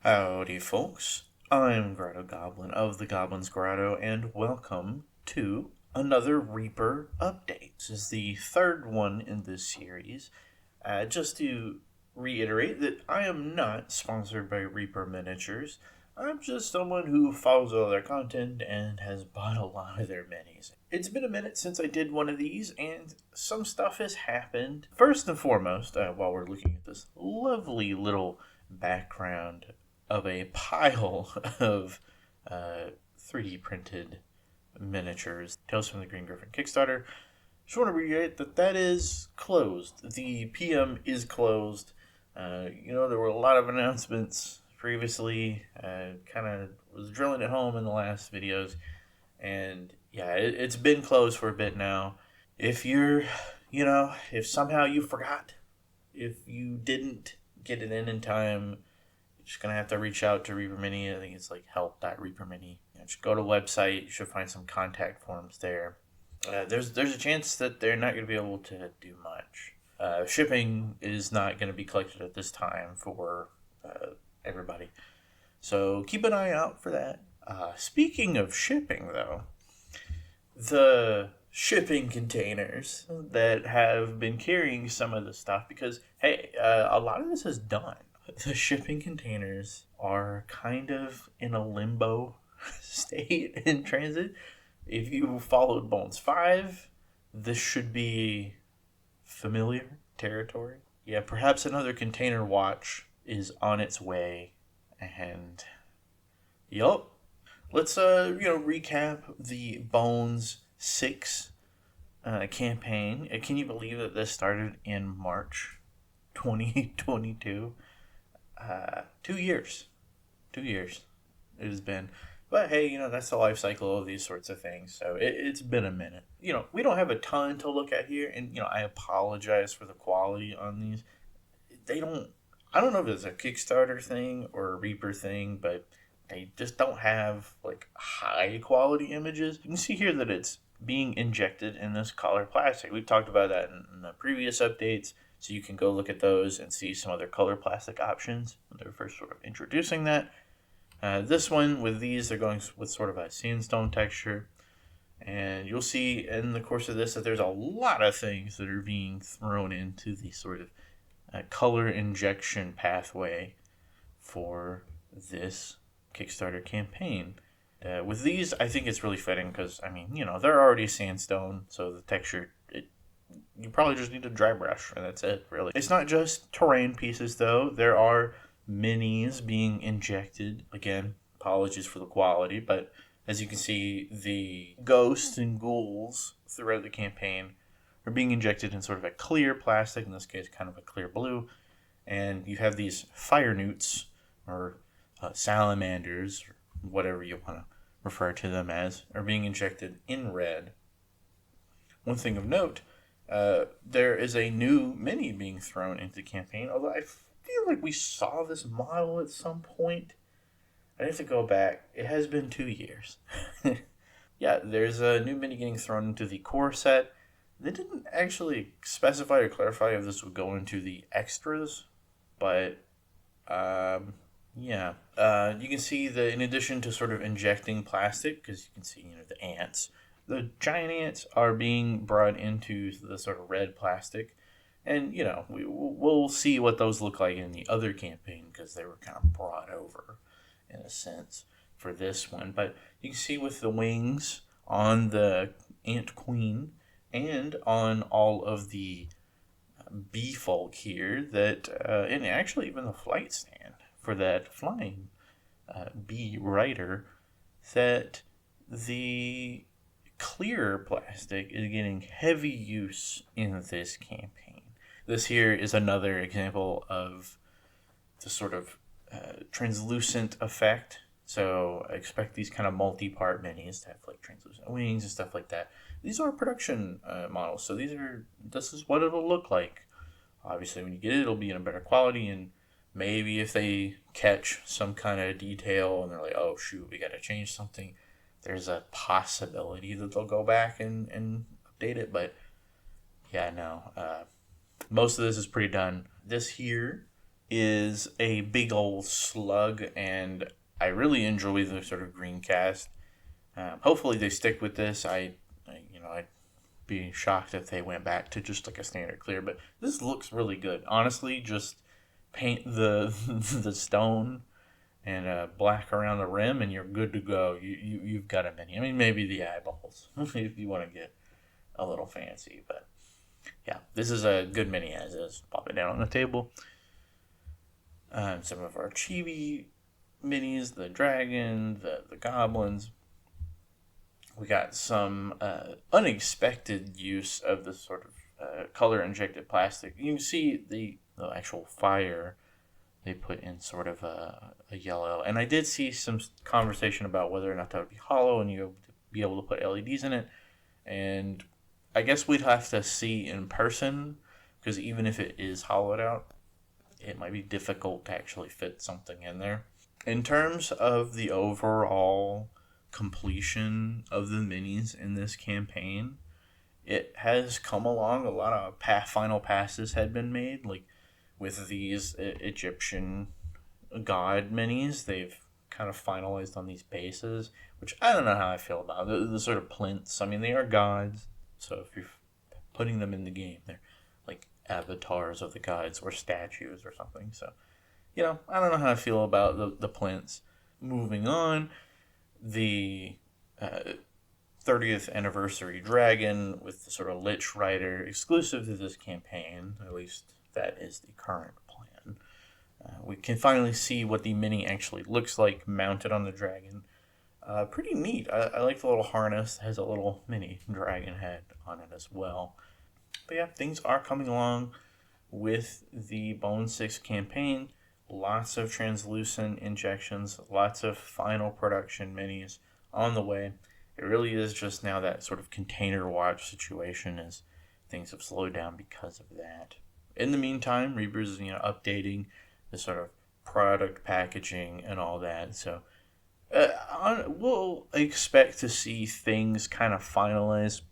Howdy, folks. I'm Grotto Goblin of the Goblin's Grotto, and welcome to another Reaper update. This is the third one in this series. Just to reiterate that I am not sponsored by Reaper Miniatures. I'm just someone who follows all their content and has bought a lot of their minis. It's been a minute since I did one of these, and some stuff has happened. First and foremost, while we're looking at this lovely little background of a pile of 3D printed miniatures, Tales from the Green Griffin Kickstarter, just want to reiterate that is closed. The PM is closed. There were a lot of announcements previously. Kind of was drilling it home in the last videos, and yeah, it's been closed for a bit now. If if somehow you forgot, if you didn't get it in time, you're just gonna have to reach out to Reaper Mini. I think it's like help.reapermini. Just go to the website. You should find some contact forms there. There's a chance that they're not going to be able to do much. Shipping is not going to be collected at this time for everybody. So keep an eye out for that. Speaking of shipping, though, the shipping containers that have been carrying some of the stuff, because, hey, a lot of this is done. The shipping containers are kind of in a limbo state in transit. If you followed Bones 5, this should be familiar territory. Yeah, perhaps another container watch is on its way. And, yup. Let's, recap the Bones 6 campaign. Can you believe that this started in March 2022? 2 years. 2 years it has been. But hey, that's the life cycle of these sorts of things. So it's been a minute. We don't have a ton to look at here. And, I apologize for the quality on these. I don't know if it's a Kickstarter thing or a Reaper thing, but they just don't have, high quality images. You can see here that it's being injected in this color plastic. We've talked about that in the previous updates. So you can go look at those and see some other color plastic options when they're first sort of introducing that. This one, with these, they're going with sort of a sandstone texture. And you'll see in the course of this that there's a lot of things that are being thrown into the sort of color injection pathway for this Kickstarter campaign. With these, I think it's really fitting because, they're already sandstone, so the texture, you probably just need a dry brush, and that's it, really. It's not just terrain pieces, though. There are minis being injected. Again, apologies for the quality, but as you can see, the ghosts and ghouls throughout the campaign are being injected in sort of a clear plastic, in this case kind of a clear blue, and you have these fire newts, or salamanders, or whatever you want to refer to them as, are being injected in red. One thing of note, there is a new mini being thrown into the campaign, although I feel like we saw this model at some point. I have to go back. It has been 2 years. Yeah, there's a new mini getting thrown into the core set. They didn't actually specify or clarify if this would go into the extras, but yeah. You can see that in addition to sort of injecting plastic, because you can see the ants, the giant ants are being brought into the sort of red plastic. And, we'll see what those look like in the other campaign because they were kind of brought over, in a sense, for this one. But you can see with the wings on the Ant Queen and on all of the bee folk here that, and actually even the flight stand for that flying bee rider, that the clear plastic is getting heavy use in this campaign. This here is another example of the sort of translucent effect. So I expect these kind of multi-part minis to have translucent wings and stuff like that. These are production models, so this is what it'll look like. Obviously, when you get it, it'll be in a better quality, and maybe if they catch some kind of detail and they're like, oh shoot, we got to change something, there's a possibility that they'll go back and update it. But yeah, no. Most of this is pretty done. This here is a big old slug, and I really enjoy the sort of green cast. Hopefully they stick with this. I'd be shocked if they went back to just like a standard clear, but this looks really good. Honestly, just paint the the stone and black around the rim, and you're good to go. You've got a mini. I mean, maybe the eyeballs if you want to get a little fancy, but yeah, this is a good mini as is. Pop it down on the table. Some of our chibi minis, the dragon, the goblins. We got some unexpected use of this sort of color injected plastic. You can see the actual fire they put in sort of a yellow. And I did see some conversation about whether or not that would be hollow and you would be able to put LEDs in it. And I guess we'd have to see in person, because even if it is hollowed out, it might be difficult to actually fit something in there. In terms of the overall completion of the minis in this campaign, it has come along. A lot of final passes had been made, like with these Egyptian god minis. They've kind of finalized on these bases, which I don't know how I feel about. The sort of plinths, I mean, they are gods, so if you're putting them in the game, they're like avatars of the gods or statues or something. So, I don't know how I feel about the plinths. Moving on, the 30th anniversary dragon with the sort of Lich Rider exclusive to this campaign. At least that is the current plan. We can finally see what the mini actually looks like mounted on the dragon. Pretty neat. I like the little harness. It has a little mini dragon head on it as well. But yeah, things are coming along with the Bone 6 campaign. Lots of translucent injections, lots of final production minis on the way. It really is just now that sort of container watch situation as things have slowed down because of that. In the meantime, Reaper's is updating the sort of product packaging and all that. So we'll expect to see things kind of finalized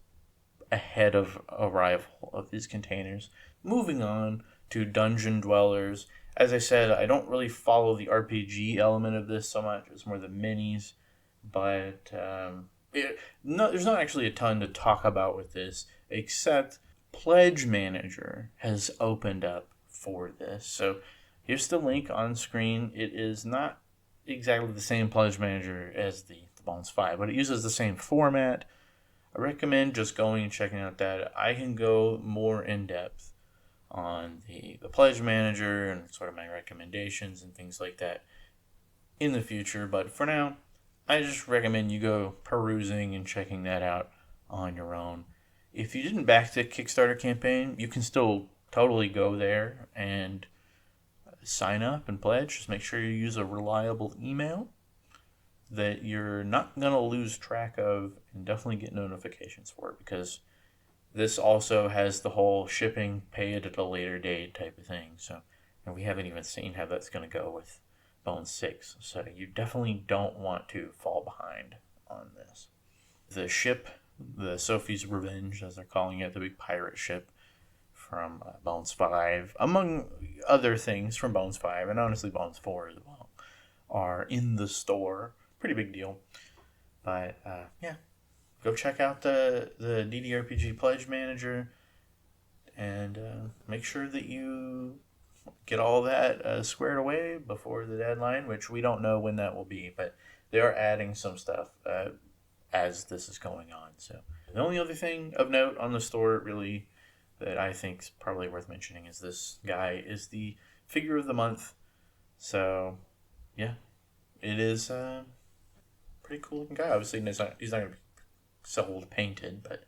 ahead of arrival of these containers. Moving on to Dungeon Dwellers. As I said, I don't really follow the RPG element of this so much. It's more the minis. But there's not actually a ton to talk about with this, except Pledge Manager has opened up for this. So here's the link on screen. It is not exactly the same Pledge Manager as the Bones 5, but it uses the same format. I recommend just going and checking out that. I can go more in depth on the Pledge Manager and sort of my recommendations and things like that in the future. But for now, I just recommend you go perusing and checking that out on your own. If you didn't back the Kickstarter campaign, you can still totally go there and sign up and pledge. Just make sure you use a reliable email that you're not going to lose track of, and definitely get notifications for it, because this also has the whole shipping, pay it at a later date type of thing. So, and we haven't even seen how that's going to go with Bone 6. So you definitely don't want to fall behind on this. The ship, the Sophie's Revenge, as they're calling it, the big pirate ship from Bones 5, among other things from Bones 5, and honestly Bones 4 as well, are in the store. Pretty big deal. But, yeah. Go check out the DDRPG Pledge Manager and make sure that you get all that squared away before the deadline, which we don't know when that will be, but they are adding some stuff as this is going on. So the only other thing of note on the store really that I think is probably worth mentioning is this guy is the figure of the month. So yeah, it is pretty cool looking guy. Obviously he's not going to be sold painted, but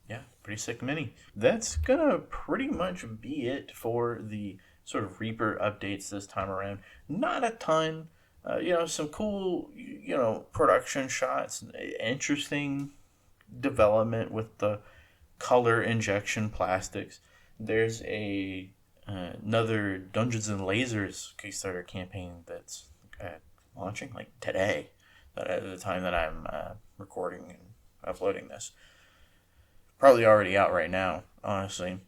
yeah, pretty sick mini. That's gonna pretty much be it for the sort of Reaper updates this time around. Not a ton, some cool, production shots, interesting development with the color injection plastics. There's another Dungeons and Lasers Kickstarter campaign that's launching like today, at the time that I'm recording and uploading this. Probably already out right now, honestly.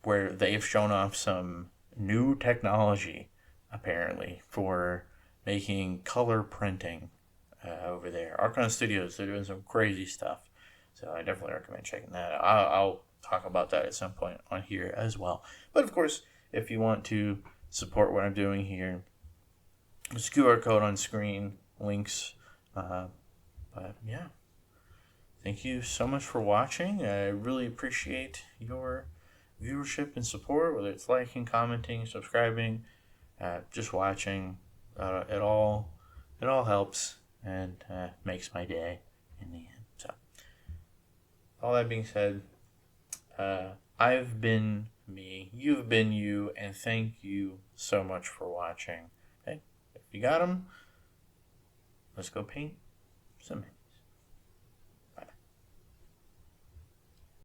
where they've shown off some new technology, apparently, for making color printing over there. Archon Studios, they're doing some crazy stuff. So I definitely recommend checking that out. I'll talk about that at some point on here as well. But of course, if you want to support what I'm doing here, there's QR code on screen, links. But yeah, thank you so much for watching. I really appreciate your viewership and support, whether it's liking, commenting, subscribing, just watching. It all helps and makes my day in the end. So, all that being said, I've been me, you've been you, and thank you so much for watching. Okay, if you got them, let's go paint some